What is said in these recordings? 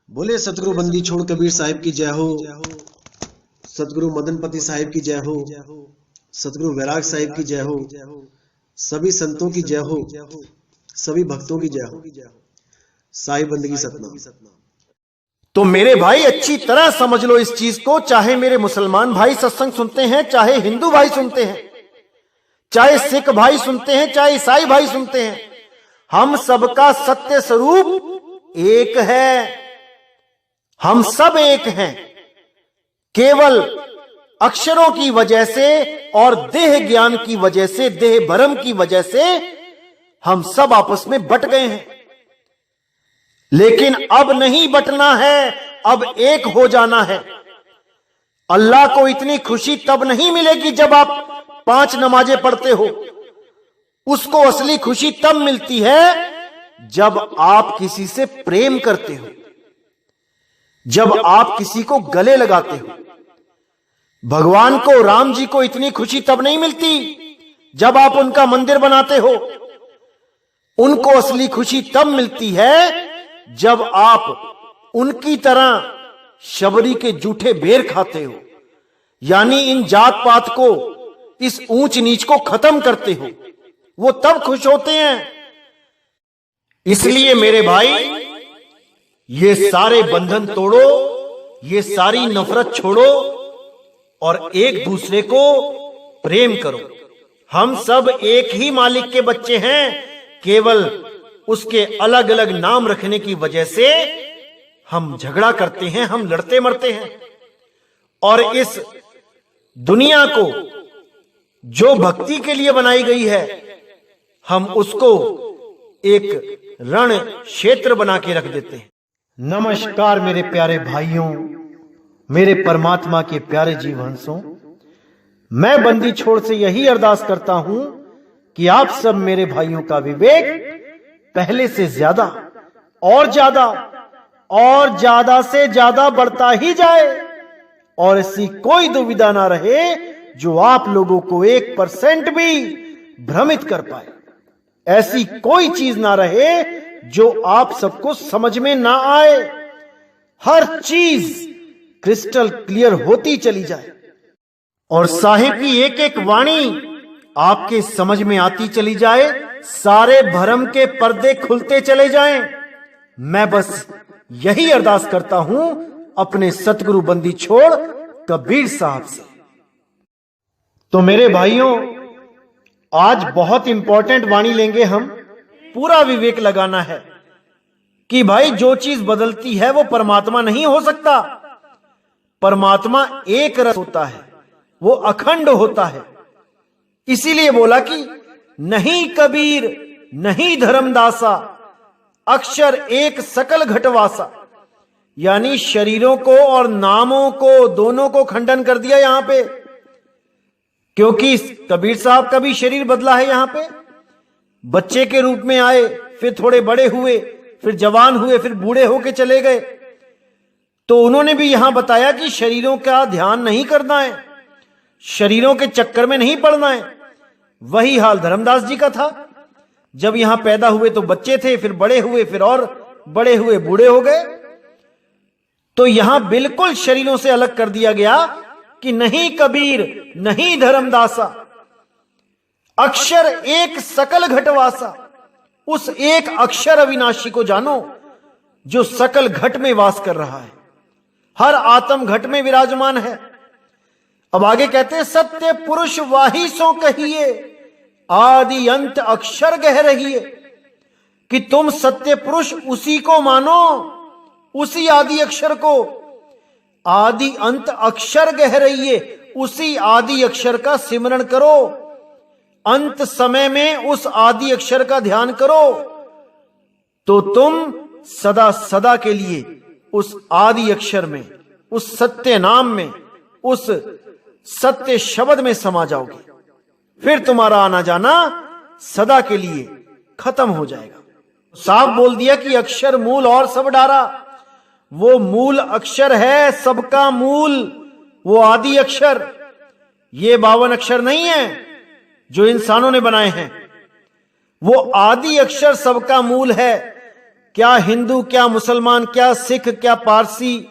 बोले सतगुरु बंदी छोड़ कबीर साहिब की जय हो। सतगुरु मदनपति साहिब की जय हो। सतगुरु वैराग साहिब की जय हो। सभी संतों की जय हो। सभी भक्तों की जय हो। साहिब बंदगी सतनाम। तो मेरे भाई अच्छी तरह समझ लो इस चीज को। चाहे मेरे मुसलमान भाई सत्संग सुनते हैं, चाहे हिंदू भाई सुनते हैं, चाहे सिख भाई सुनते हैं, चाहे ईसाई भाई सुनते हैं, हम सबका सत्य स्वरूप एक है। हम सब एक हैं। केवल अक्षरों की वजह से और देह ज्ञान की वजह से, देह भ्रम की वजह से हम सब आपस में बट गए हैं। लेकिन अब नहीं बटना है, अब एक हो जाना है। अल्लाह को इतनी खुशी तब नहीं मिलेगी जब आप 5 नमाजें पढ़ते हो। उसको असली खुशी तब मिलती है जब आप किसी से प्रेम करते हो, जब आप किसी को गले लगाते हो। भगवान को, राम जी को इतनी खुशी तब नहीं मिलती जब आप उनका मंदिर बनाते हो। उनको असली खुशी तब मिलती है जब आप उनकी तरह शबरी के जूठे बेर खाते हो, यानी इन जात पात को, इस ऊंच नीच को खत्म करते हो। वो तब खुश होते हैं। इसलिए मेरे भाई, ये सारे बंधन तोड़ो, ये सारी नफरत छोड़ो और एक दूसरे को प्रेम करो। हम सब एक ही मालिक के बच्चे हैं। केवल उसके अलग अलग नाम रखने की वजह से हम झगड़ा करते हैं, हम लड़ते मरते हैं। और इस दुनिया को जो भक्ति के लिए बनाई गई है, हम उसको एक रण क्षेत्र बना के रख देते हैं। नमस्कार मेरे प्यारे भाइयों, मेरे परमात्मा के प्यारे जीवहंसों। मैं बंदी छोड़ से यही अरदास करता हूं कि आप सब मेरे भाइयों का विवेक पहले से ज्यादा और ज्यादा और ज्यादा से ज्यादा बढ़ता ही जाए, और ऐसी कोई दुविधा ना रहे जो आप लोगों को 1% भी भ्रमित कर पाए। ऐसी कोई चीज ना रहे जो आप सबको समझ में ना आए। हर चीज क्रिस्टल क्लियर होती चली जाए और साहिब की एक एक वाणी आपके समझ में आती चली जाए। सारे भ्रम के पर्दे खुलते चले जाएं। मैं बस यही अरदास करता हूं अपने सतगुरु बंदी छोड़ कबीर साहब से। तो मेरे भाइयों, आज बहुत इंपॉर्टेंट वाणी लेंगे हम। पूरा विवेक लगाना है कि भाई जो चीज बदलती है वो परमात्मा नहीं हो सकता। परमात्मा एक रस होता है, वो अखंड होता है। इसीलिए बोला कि नहीं कबीर नहीं धर्मदासा, अक्षर एक सकल घटवासा। यानी शरीरों को और नामों को, दोनों को खंडन कर दिया यहां पे, क्योंकि कबीर साहब का भी शरीर बदला है। यहां पे बच्चे के रूप में आए, फिर थोड़े बड़े हुए, फिर जवान हुए, फिर बूढ़े होके चले गए। तो उन्होंने भी यहां बताया कि शरीरों का ध्यान नहीं करना है, शरीरों के चक्कर में नहीं पड़ना है। वही हाल धर्मदास जी का था। जब यहां पैदा हुए तो बच्चे थे, फिर बड़े हुए, फिर और बड़े हुए, बूढ़े हो गए। तो यहां बिल्कुल शरीरों से अलग कर दिया गया कि नहीं कबीर नहीं धर्मदासा, अक्षर एक सकल घटवासा। उस एक अक्षर अविनाशी को जानो जो सकल घट में वास कर रहा है, हर आत्म घट में विराजमान है। अब आगे कहते हैं, सत्य पुरुष वाही सो कहिए, आदि अंत अक्षर गह रहिए। कि तुम सत्य पुरुष उसी को मानो, उसी आदि अक्षर को। आदि अंत अक्षर गह रहिए, उसी आदि अक्षर का सिमरण करो। अंत समय में उस आदि अक्षर का ध्यान करो, तो तुम सदा सदा के लिए उस आदि अक्षर में, उस सत्य नाम में, उस सत्य शब्द में समा जाओगे। फिर तुम्हारा आना जाना सदा के लिए खत्म हो जाएगा। साफ बोल दिया कि अक्षर मूल और सब डारा। वो मूल अक्षर है, सबका मूल, वो आदि अक्षर। ये 52 अक्षर नहीं है जो इंसानों ने बनाए हैं। वो आदि अक्षर सबका मूल है। क्या हिंदू, क्या मुसलमान, क्या सिख, क्या पारसी,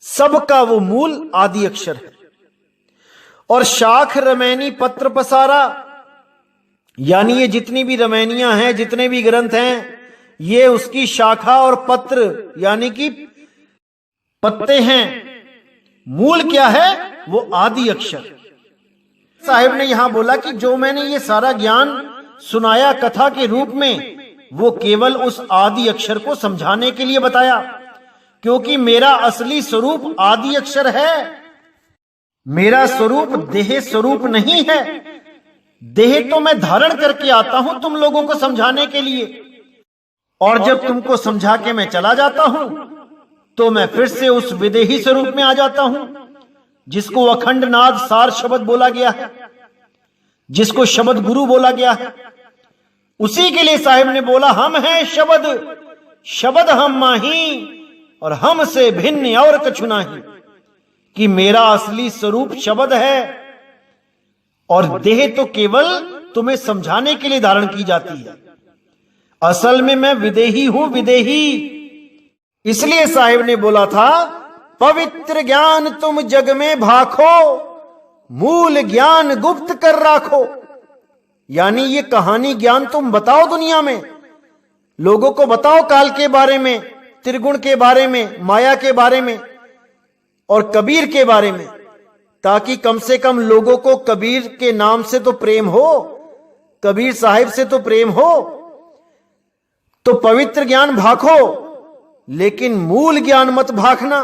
सबका वो मूल आदि अक्षर है। और शाख रमैनी पत्र पसारा, यानी ये जितनी भी रमैनियां हैं, जितने भी ग्रंथ हैं, ये उसकी शाखा और पत्र यानी कि पत्ते हैं। मूल क्या है? वो आदि अक्षर। साहिब ने यहां बोला कि जो मैंने ये सारा ज्ञान सुनाया कथा के रूप में, वो केवल उस आदि अक्षर को समझाने के लिए बताया, क्योंकि मेरा असली स्वरूप आदि अक्षर है। मेरा स्वरूप देह स्वरूप नहीं है। देह तो मैं धारण करके आता हूं तुम लोगों को समझाने के लिए, और जब तुमको समझा के मैं चला जाता हूं तो मैं फिर से उस विदेही स्वरूप में आ जाता हूं, जिसको अखंड नाद सार शब्द बोला गया है, जिसको शब्द गुरु बोला गया है। उसी के लिए साहिब ने बोला, हम हैं शब्द, शब्द हम माही, और हमसे भिन्न और कछु नहीं, कि मेरा असली स्वरूप शब्द है, और देह तो केवल तुम्हें समझाने के लिए धारण की जाती है। असल में मैं विदेही हूं, विदेही। इसलिए साहिब ने बोला था, पवित्र ज्ञान तुम जग में भाखो, मूल ज्ञान गुप्त कर राखो। यानी ये कहानी ज्ञान तुम बताओ दुनिया में, लोगों को बताओ काल के बारे में, त्रिगुण के बारे में, माया के बारे में और कबीर के बारे में, ताकि कम से कम लोगों को कबीर के नाम से तो प्रेम हो, कबीर साहिब से तो प्रेम हो। तो पवित्र ज्ञान भाखो, लेकिन मूल ज्ञान मत भाखना,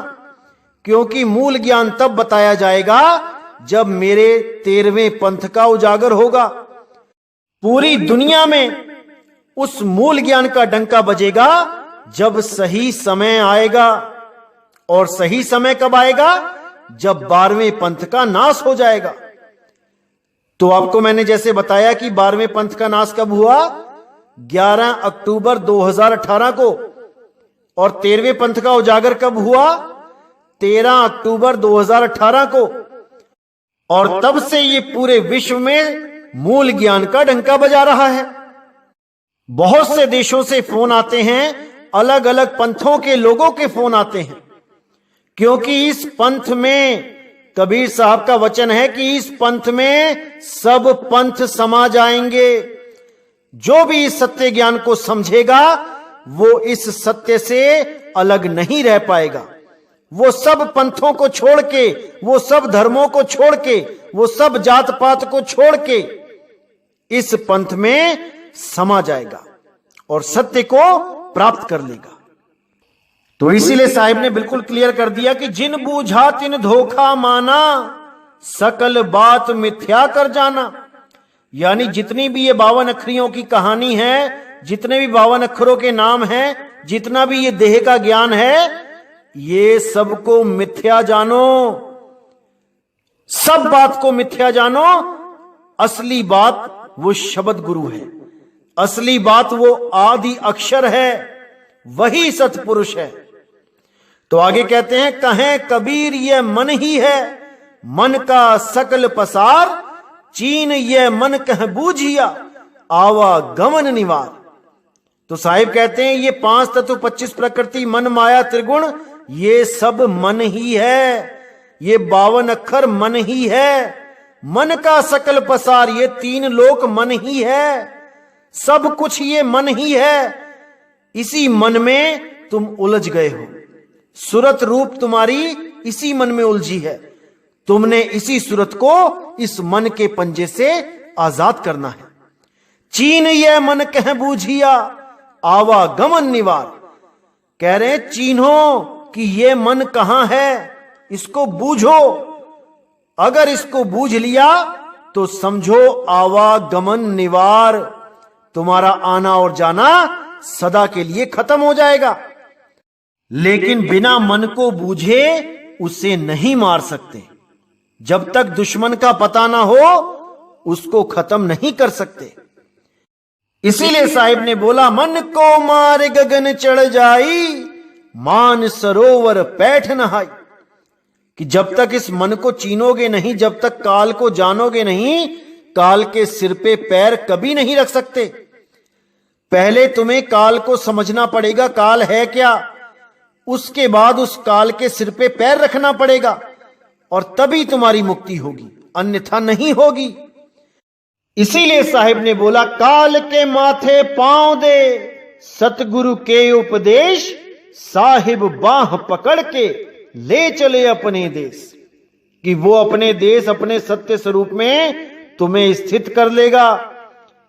क्योंकि मूल ज्ञान तब बताया जाएगा जब मेरे 13वें पंथ का उजागर होगा। पूरी दुनिया में उस मूल ज्ञान का डंका बजेगा जब सही समय आएगा। और सही समय कब आएगा? जब 12वें पंथ का नाश हो जाएगा। तो आपको मैंने जैसे बताया कि 12वें पंथ का नाश कब हुआ? 11 अक्टूबर 2018 को। और 13वें पंथ का उजागर कब हुआ? 13 अक्टूबर 2018 को। और तब से ये पूरे विश्व में मूल ज्ञान का डंका बजा रहा है। बहुत से देशों से फोन आते हैं, अलग अलग पंथों के लोगों के फोन आते हैं, क्योंकि इस पंथ में कबीर साहब का वचन है कि इस पंथ में सब पंथ समा जाएंगे। जो भी इस सत्य ज्ञान को समझेगा वो इस सत्य से अलग नहीं रह पाएगा। वो सब पंथों को छोड़ के, वो सब धर्मों को छोड़ के, वो सब जात पात को छोड़ के इस पंथ में समा जाएगा और सत्य को प्राप्त कर लेगा। तो इसीलिए साहिब ने बिल्कुल क्लियर कर दिया कि जिन बूझा तिन धोखा माना, सकल बात मिथ्या कर जाना। यानी जितनी भी ये 52 अक्षरियों की कहानी है, जितने भी 52 अक्षरों के नाम हैं, जितना भी ये देह का ज्ञान है, ये सबको मिथ्या जानो, सब बात को मिथ्या जानो। असली बात वो शब्द गुरु है, असली बात वो आदि अक्षर है, वही सतपुरुष है। तो आगे कहते हैं, कहें कबीर ये मन ही है, मन का सकल पसार, चीन ये मन कह बूझिया, आवा गमन निवार। तो साहिब कहते हैं ये 5 तत्व 25 प्रकृति मन माया त्रिगुण, ये सब मन ही है, ये 52 अक्षर मन ही है। मन का सकल पसार, ये 3 लोक मन ही है, सब कुछ ये मन ही है। इसी मन में तुम उलझ गए हो, सूरत रूप तुम्हारी इसी मन में उलझी है। तुमने इसी सूरत को इस मन के पंजे से आजाद करना है। चीन ये मन कह बूझिया, आवागमन निवार। कह रहे चीन्हो कि ये मन कहां है, इसको बूझो। अगर इसको बूझ लिया तो समझो आवागमन निवार, तुम्हारा आना और जाना सदा के लिए खत्म हो जाएगा। लेकिन बिना मन को बूझे उसे नहीं मार सकते। जब तक दुश्मन का पता ना हो उसको खत्म नहीं कर सकते। इसीलिए साहिब ने बोला, मन को मार गगन चढ़ जाई, मान सरोवर पैठ नहाई। कि जब तक इस मन को चीनोगे नहीं, जब तक काल को जानोगे नहीं, काल के सिर पे पैर कभी नहीं रख सकते। पहले तुम्हें काल को समझना पड़ेगा, काल है क्या। उसके बाद उस काल के सिर पे पैर रखना पड़ेगा और तभी तुम्हारी मुक्ति होगी, अन्यथा नहीं होगी। इसीलिए साहिब ने बोला, काल के माथे पांव दे सतगुरु के उपदेश, साहिब बाह पकड़ के ले चले अपने देश। कि वो अपने देश अपने सत्य स्वरूप में तुम्हें स्थित कर लेगा,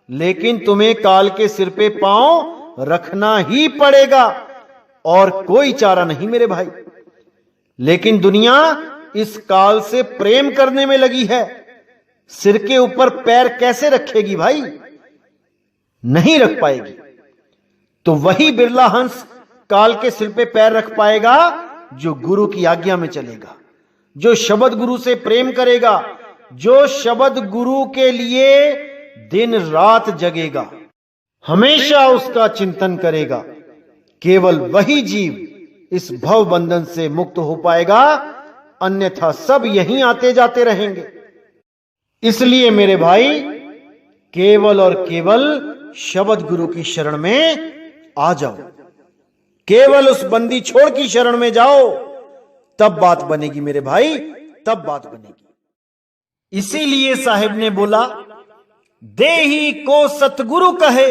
लेकिन तुम्हें काल के सिर पे पांव रखना ही पड़ेगा और कोई चारा नहीं मेरे भाई। लेकिन दुनिया इस काल से प्रेम करने में लगी है, सिर के ऊपर पैर कैसे रखेगी भाई, नहीं रख पाएगी। तो वही बिरला हंस काल के सिर पे पैर रख पाएगा जो गुरु की आज्ञा में चलेगा, जो शब्द गुरु से प्रेम करेगा, जो शब्द गुरु के लिए दिन रात जगेगा, हमेशा उसका चिंतन करेगा। केवल वही जीव इस भव बंधन से मुक्त हो पाएगा, अन्यथा सब यहीं आते जाते रहेंगे। इसलिए मेरे भाई, केवल और केवल शब्द गुरु की शरण में आ जाओ, केवल उस बंदी छोड़ की शरण में जाओ, तब बात बनेगी मेरे भाई, तब बात बनेगी। इसीलिए साहिब ने बोला, देही को सतगुरु कहे,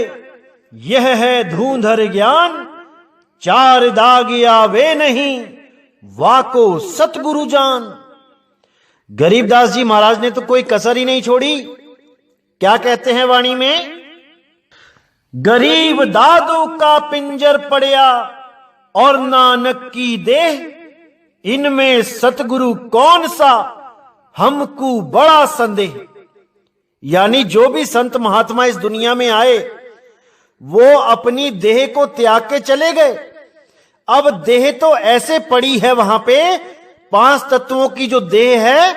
यह है धूंधर ज्ञान, चार दागिया वे नहीं, वाको सतगुरु जान। गरीबदास जी महाराज ने तो कोई कसर ही नहीं छोड़ी। क्या कहते हैं वाणी में, गरीब दादू का पिंजर पड़या और नानक की देह, इनमें सतगुरु कौन सा हमको बड़ा संदेह। यानी जो भी संत महात्मा इस दुनिया में आए वो अपनी देह को त्याग के चले गए। अब देह तो ऐसे पड़ी है वहां पे, पांच तत्वों की जो देह है,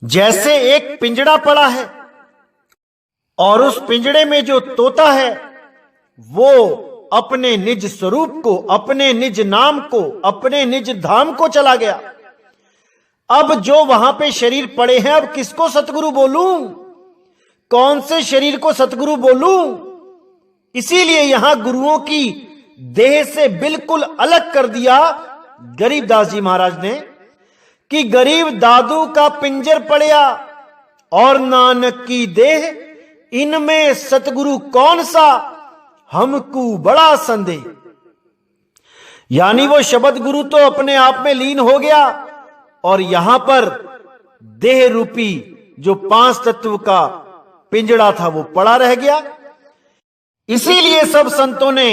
जैसे एक पिंजड़ा पड़ा है और उस पिंजड़े में जो तोता है वो अपने निज स्वरूप को, अपने निज नाम को, अपने निज धाम को चला गया। अब जो वहां पे शरीर पड़े हैं, अब किसको सतगुरु बोलूं, कौन से शरीर को सतगुरु बोलूं। इसीलिए यहां गुरुओं की देह से बिल्कुल अलग कर दिया गरीबदास जी महाराज ने, कि गरीब दादू का पिंजर पड़या और नानक की देह, इनमें सतगुरु कौन सा हमको बड़ा संदेह। यानी वो शब्द गुरु तो अपने आप में लीन हो गया और यहां पर देह रूपी जो पांच तत्व का पिंजड़ा था वो पड़ा रह गया। इसीलिए सब संतों ने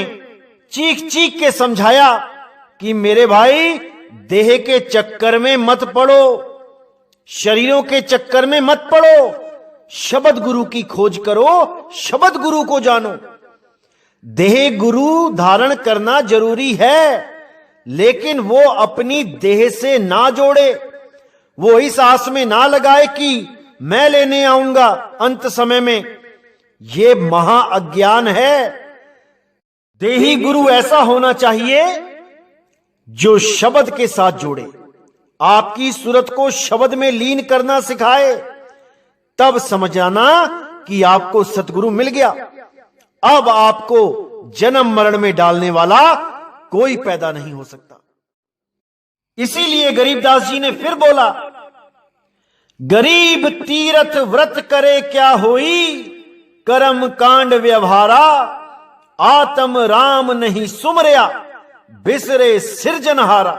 चीख चीख के समझाया कि मेरे भाई, देह के चक्कर में मत पड़ो, शरीरों के चक्कर में मत पड़ो, शब्द गुरु की खोज करो, शब्द गुरु को जानो। देह गुरु धारण करना जरूरी है, लेकिन वो अपनी देह से ना जोड़े, वो इस आस में ना लगाए कि मैं लेने आऊंगा अंत समय में। ये महा अज्ञान है। देही गुरु ऐसा होना चाहिए जो शब्द के साथ जोड़े, आपकी सूरत को शब्द में लीन करना सिखाए, तब समझ जाना कि आपको सतगुरु मिल गया। अब आपको जन्म मरण में डालने वाला कोई पैदा नहीं हो सकता। इसीलिए गरीबदास जी ने फिर बोला, गरीब तीरथ व्रत करे क्या होई, कर्म कांड व्यवहारा, आत्म राम नहीं सुमरिया, बिसरे सिरजनहारा।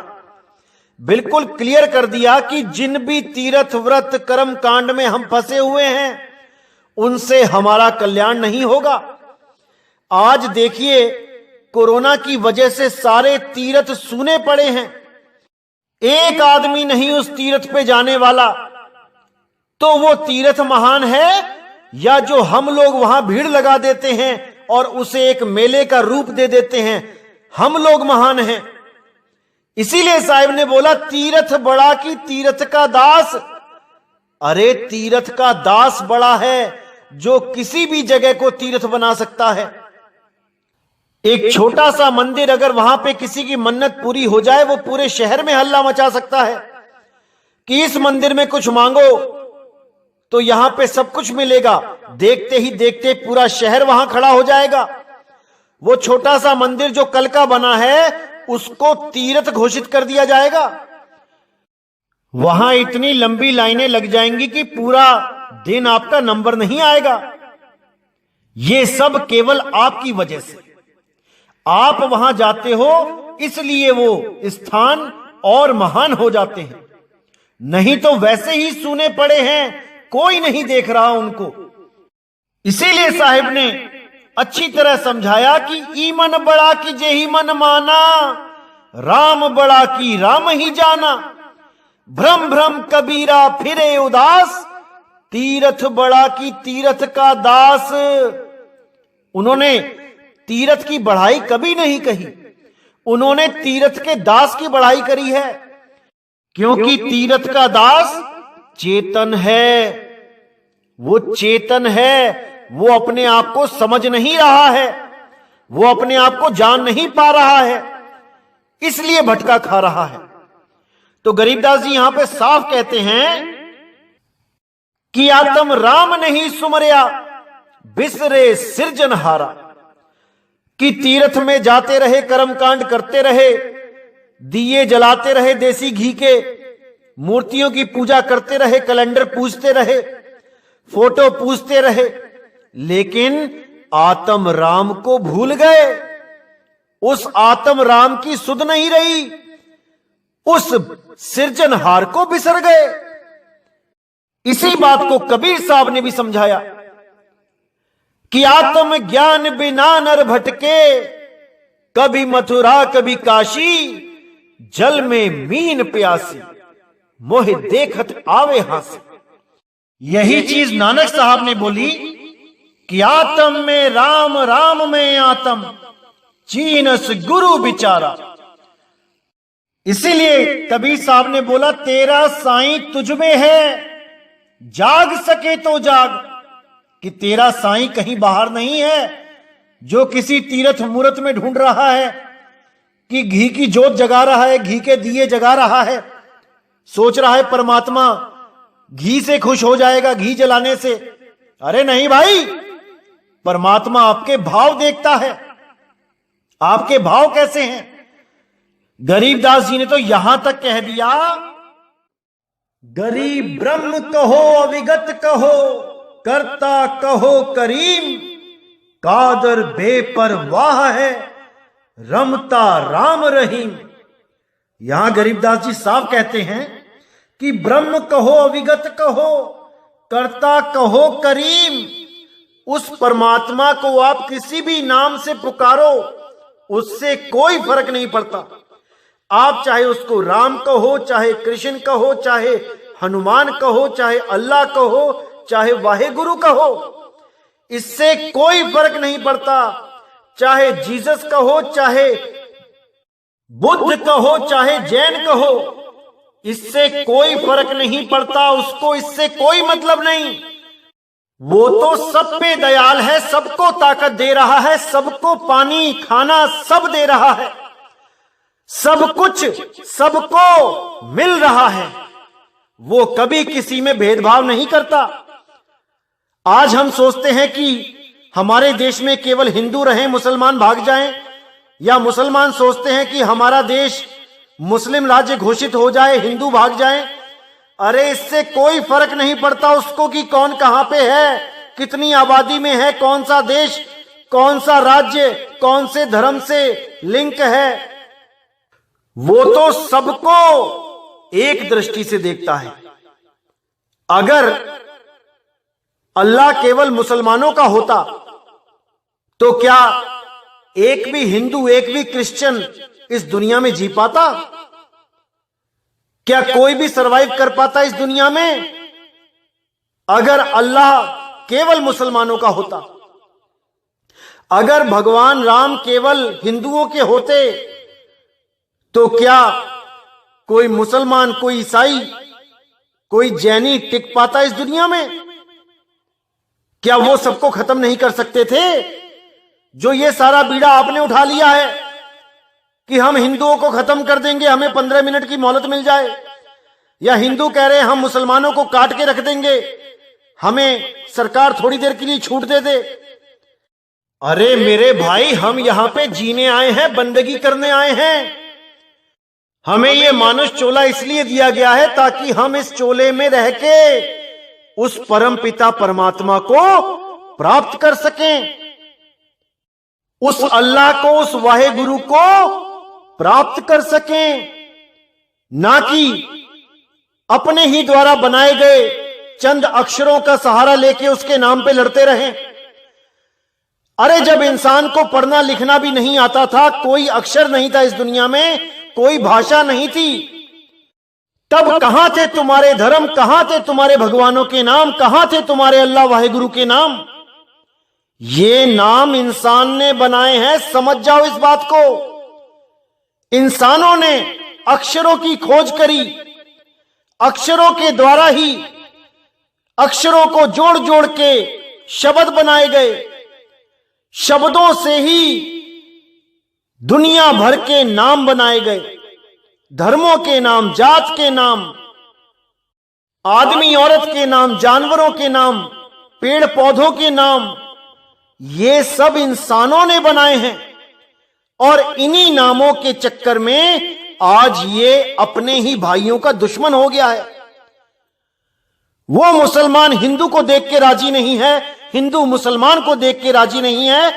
बिल्कुल क्लियर कर दिया कि जिन भी तीर्थ व्रत कर्म कांड में हम फंसे हुए हैं उनसे हमारा कल्याण नहीं होगा। आज देखिए, कोरोना की वजह से सारे तीर्थ सूने पड़े हैं, एक आदमी नहीं उस तीर्थ पे जाने वाला। तो वो तीर्थ महान है या जो हम लोग वहां भीड़ लगा देते हैं और उसे एक मेले का रूप दे देते हैं, हम लोग महान हैं। इसीलिए साहिब ने बोला, तीर्थ बड़ा कि तीर्थ का दास। अरे तीर्थ का दास बड़ा है जो किसी भी जगह को तीर्थ बना सकता है। एक छोटा सा मंदिर अगर वहां पे किसी की मन्नत पूरी हो जाए, वो पूरे शहर में हल्ला मचा सकता है कि इस मंदिर में कुछ मांगो, तो यहां पे सब कुछ मिलेगा। देखते ही देखते पूरा शहर वहां खड़ा हो जाएगा। वो छोटा सा मंदिर जो कल का बना है उसको तीर्थ घोषित कर दिया जाएगा। वहां इतनी लंबी लाइनें लग जाएंगी कि पूरा दिन आपका नंबर नहीं आएगा। ये सब केवल आपकी वजह से। आप वहां जाते हो इसलिए वो स्थान और महान हो जाते हैं, नहीं तो वैसे ही सूने पड़े हैं, कोई नहीं देख रहा उनको। इसीलिए साहिब ने अच्छी तरह समझाया कि ईमन बड़ा की जेही मन माना, राम बड़ा की राम ही जाना। भ्रम भ्रम कबीरा फिरे उदास, तीरथ बड़ा की तीरथ का दास। उन्होंने तीरथ की बढ़ाई कभी नहीं कही, उन्होंने तीरथ के दास की बढ़ाई करी है, क्योंकि तीरथ का दास चेतन है। वो चेतन है, वो अपने आप को समझ नहीं रहा है, वो अपने आप को जान नहीं पा रहा है, इसलिए भटका खा रहा है। तो गरीबदास जी यहां पे साफ कहते हैं कि आत्म राम नहीं सुमरिया, बिसरे सिरजनहारा। कि तीर्थ में जाते रहे, कर्मकांड करते रहे, दिए जलाते रहे देसी घी के, मूर्तियों की पूजा करते रहे, कैलेंडर पूजते रहे, फोटो पूजते रहे, लेकिन आत्म राम को भूल गए। उस आत्म राम की सुध नहीं रही, उस सिरजनहार को बिसर गए। इसी बात को कबीर साहब ने भी समझाया कि आत्म ज्ञान बिना नर भटके, कभी मथुरा कभी काशी, जल में मीन प्यासी, मोह देखत आवे हासी। यही चीज नानक साहब ने बोली कि आत्म में राम, राम में आत्म, चीनस गुरु बिचारा। इसीलिए कबीर साहब ने बोला तेरा साईं तुझ में है, जाग सके तो जाग। कि तेरा साईं कहीं बाहर नहीं है जो किसी तीर्थ मूर्त में ढूंढ रहा है, कि घी की जोत जगा रहा है, घी के दिए जगा रहा है, सोच रहा है परमात्मा घी से खुश हो जाएगा घी जलाने से। अरे नहीं भाई, परमात्मा आपके भाव देखता है, आपके भाव कैसे हैं। गरीबदास जी ने तो यहां तक कह दिया, गरीब ब्रह्म कहो अविगत कहो, करता कहो करीम, कादर बेपरवाह है, रमता राम रहीम। यहां गरीबदास जी साफ कहते हैं कि ब्रह्म कहो अविगत कहो, करता कहो करीम। उस परमात्मा को आप किसी भी नाम से पुकारो, उससे कोई फर्क नहीं पड़ता। आप चाहे उसको राम कहो, चाहे कृष्ण कहो, चाहे हनुमान कहो, चाहे अल्लाह कहो, चाहे वाहेगुरु कहो, इससे कोई फर्क नहीं पड़ता। चाहे जीसस कहो, चाहे बुद्ध कहो, चाहे जैन कहो, इससे कोई फर्क नहीं पड़ता, उसको इससे कोई मतलब नहीं। वो तो सब पे दयाल है, सबको ताकत दे रहा है, सबको पानी खाना सब दे रहा है, सब कुछ सबको मिल रहा है। वो कभी किसी में भेदभाव नहीं करता। आज हम सोचते हैं कि हमारे देश में केवल हिंदू रहें, मुसलमान भाग जाएं, या मुसलमान सोचते हैं कि हमारा देश मुस्लिम राज्य घोषित हो जाए, हिंदू भाग जाएं। अरे इससे कोई फर्क नहीं पड़ता उसको कि कौन कहां पे है, कितनी आबादी में है, कौन सा देश, कौन सा राज्य, कौन से धर्म से लिंक है। वो तो सबको एक दृष्टि से देखता है। अगर अल्लाह केवल मुसलमानों का होता तो क्या एक भी हिंदू, एक भी क्रिश्चियन इस दुनिया में जी पाता? क्या कोई भी सरवाइव कर पाता इस दुनिया में? अगर अल्लाह केवल मुसलमानों का होता, अगर भगवान राम केवल हिंदुओं के होते, तो क्या कोई मुसलमान, कोई ईसाई, कोई जैनी टिक पाता इस दुनिया में? क्या वो सबको खत्म नहीं कर सकते थे? जो ये सारा बीड़ा आपने उठा लिया है कि हम हिंदुओं को खत्म कर देंगे, हमें 15 मिनट की मोहलत मिल जाए, या हिंदू कह रहे हैं हम मुसलमानों को काट के रख देंगे, हमें सरकार थोड़ी देर के लिए छूट दे दे। अरे मेरे भाई, हम यहां पे जीने आए हैं, बंदगी करने आए हैं। हमें यह मानुष चोला इसलिए दिया गया है ताकि हम इस चोले में रह के उस परम पिता परमात्मा को प्राप्त कर सकें, उस अल्लाह को, उस वाहे गुरु को प्राप्त कर सकें, ना कि अपने ही द्वारा बनाए गए चंद अक्षरों का सहारा लेके उसके नाम पे लड़ते रहें। अरे जब इंसान को पढ़ना लिखना भी नहीं आता था, कोई अक्षर नहीं था इस दुनिया में, कोई भाषा नहीं थी, तब कहां थे तुम्हारे धर्म, कहां थे तुम्हारे भगवानों के नाम, कहां थे तुम्हारे अल्लाह वाहेगुरु के नाम? ये नाम इंसान ने बनाए हैं, समझ जाओ इस बात को। इंसानों ने अक्षरों की खोज करी, अक्षरों के द्वारा ही अक्षरों को जोड़ जोड़ के शब्द बनाए गए, शब्दों से ही दुनिया भर के नाम बनाए गए, धर्मों के नाम, जात के नाम, आदमी औरत के नाम, जानवरों के नाम, पेड़ पौधों के नाम, ये सब इंसानों ने बनाए हैं। और इन्हीं नामों के चक्कर में आज ये अपने ही भाइयों का दुश्मन हो गया है। वो मुसलमान हिंदू को देख के राजी नहीं है, हिंदू मुसलमान को देख के राजी नहीं है,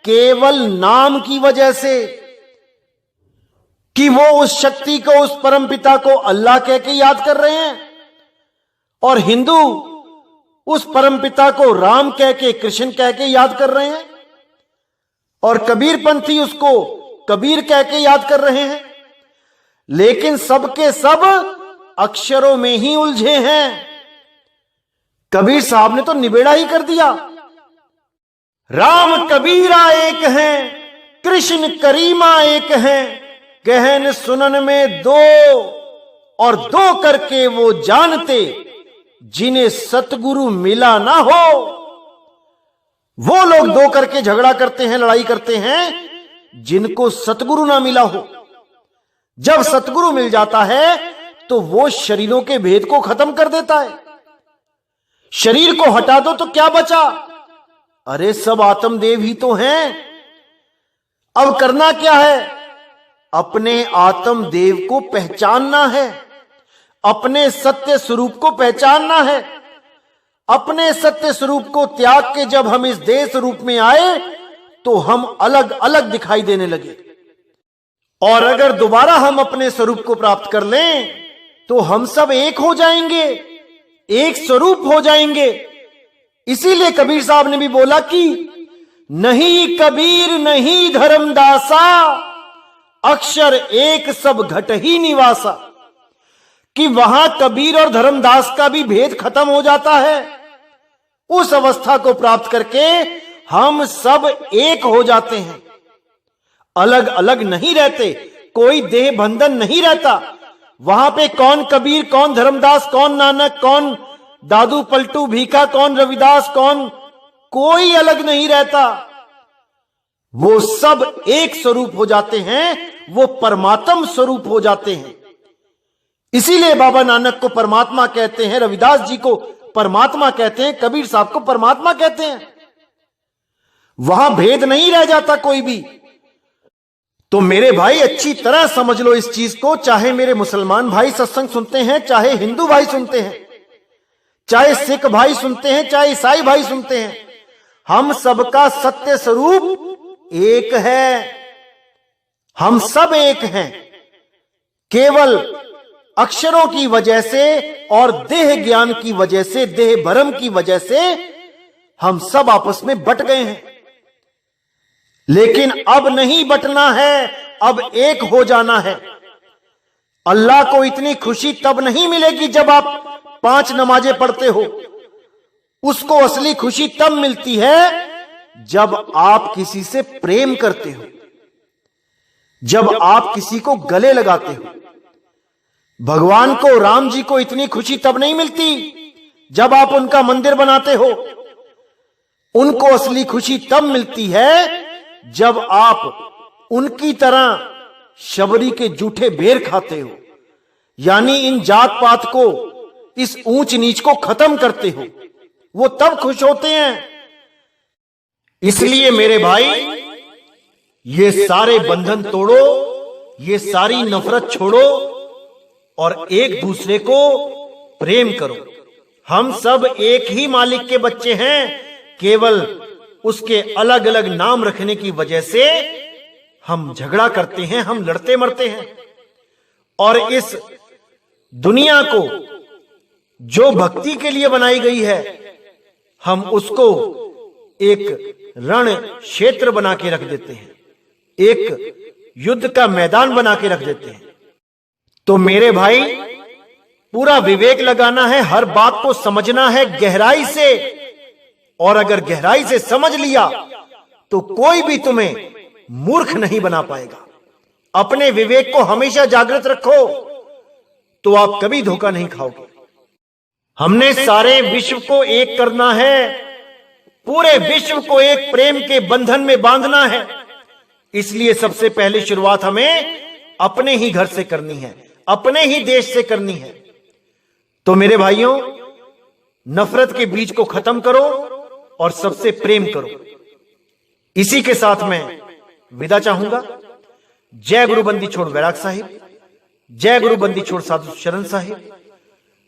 केवल नाम की वजह से कि वो उस शक्ति को, उस परमपिता को अल्लाह कह के याद कर रहे हैं, और हिंदू उस परमपिता को राम कह के, कृष्ण कह के याद कर रहे हैं, और कबीरपंथी उसको कबीर कह के याद कर रहे हैं। लेकिन सबके सब अक्षरों में ही उलझे हैं। कबीर साहब ने तो निबेड़ा ही कर दिया। राम कबीरा एक हैं, कृष्ण करीमा एक हैं, गहन सुनन में दो, और दो करके वो जानते जिन्हें सतगुरु मिला ना हो। वो लोग दो करके झगड़ा करते हैं, लड़ाई करते हैं, जिनको सतगुरु ना मिला हो। जब सतगुरु मिल जाता है तो वो शरीरों के भेद को खत्म कर देता है। शरीर को हटा दो तो क्या बचा? अरे सब आत्मदेव ही तो हैं। अब करना क्या है? अपने आत्मदेव को पहचानना है, अपने सत्य स्वरूप को पहचानना है। अपने सत्य स्वरूप को त्याग के जब हम इस देश रूप में आए तो हम अलग अलग दिखाई देने लगे, और अगर दोबारा हम अपने स्वरूप को प्राप्त कर लें तो हम सब एक हो जाएंगे, एक स्वरूप हो जाएंगे। इसीलिए कबीर साहब ने भी बोला कि नहीं कबीर नहीं धर्मदासा, अक्षर एक सब घट ही निवासा। कि वहां कबीर और धर्मदास का भी भेद खत्म हो जाता है। उस अवस्था को प्राप्त करके हम सब एक हो जाते हैं, अलग अलग नहीं रहते, कोई देह बंधन नहीं रहता। वहां पे कौन कबीर, कौन धर्मदास, कौन नानक, कौन दादू पलटू भीखा, कौन रविदास, कौन, कोई अलग नहीं रहता। वो सब एक स्वरूप हो जाते हैं, वो परमात्म स्वरूप हो जाते हैं। इसीलिए बाबा नानक को परमात्मा कहते हैं, रविदास जी को परमात्मा कहते हैं, कबीर साहब को परमात्मा कहते हैं। वहां भेद नहीं रह जाता कोई भी। तो मेरे भाई अच्छी तरह समझ लो इस चीज को। चाहे मेरे मुसलमान भाई सत्संग सुनते हैं, चाहे हिंदू भाई सुनते हैं, चाहे सिख भाई सुनते हैं, चाहे ईसाई भाई सुनते हैं, हम सबका सत्य स्वरूप एक है। हम सब एक हैं। केवल अक्षरों की वजह से और देह ज्ञान की वजह से, देह भरम की वजह से हम सब आपस में बट गए हैं। लेकिन अब नहीं बटना है, अब एक हो जाना है। अल्लाह को इतनी खुशी तब नहीं मिलेगी जब आप 5 नमाजें पढ़ते हो। उसको असली खुशी तब मिलती है जब आप किसी से प्रेम करते हो, जब आप किसी को गले लगाते हो। भगवान को, राम जी को इतनी खुशी तब नहीं मिलती जब आप उनका मंदिर बनाते हो। उनको असली खुशी तब मिलती है जब आप उनकी तरह शबरी के जूठे बेर खाते हो, यानी इन जात पात को, इस ऊंच नीच को खत्म करते हो। वो तब खुश होते हैं। इसलिए मेरे भाई, ये सारे बंधन तोड़ो, ये सारी नफरत छोड़ो और एक दूसरे को प्रेम करो। हम सब एक ही मालिक के बच्चे हैं, केवल उसके अलग अलग नाम रखने की वजह से हम झगड़ा करते हैं, हम लड़ते मरते हैं। और इस दुनिया को जो भक्ति के लिए बनाई गई है, हम उसको एक रण क्षेत्र बना के रख देते हैं, एक युद्ध का मैदान बना के रख देते हैं। तो मेरे भाई, पूरा विवेक लगाना है, हर बात को समझना है गहराई से, और अगर गहराई से समझ लिया तो कोई भी तुम्हें मूर्ख नहीं बना पाएगा। अपने विवेक को हमेशा जागृत रखो तो आप कभी धोखा नहीं खाओगे। हमने सारे विश्व को एक करना है, पूरे विश्व को एक प्रेम के बंधन में बांधना है। इसलिए सबसे पहले शुरुआत हमें अपने ही घर से करनी है, अपने ही देश से करनी है। तो मेरे भाइयों, नफरत के बीज को खत्म करो और सबसे प्रेम करो। इसी के साथ मैं विदा चाहूंगा। जय गुरु बंदी छोड़ वैराग साहिब, जय गुरु बंदी छोड़ साधु शरण साहिब,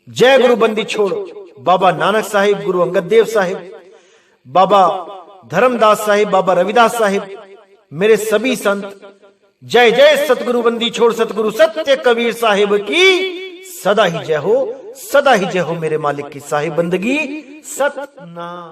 जय गुरु बंदी छोड़ बाबा नानक साहिब, गुरु अंगद देव साहिब, बाबा धर्मदास साहिब, बाबा रविदास साहिब, मेरे सभी संत। जय जय सतगुरु बंदी छोड़ सतगुरु सत्य कबीर साहिब की सदा ही जय हो, सदा ही जय हो। मेरे मालिक की साहिब बंदगी सतनाम।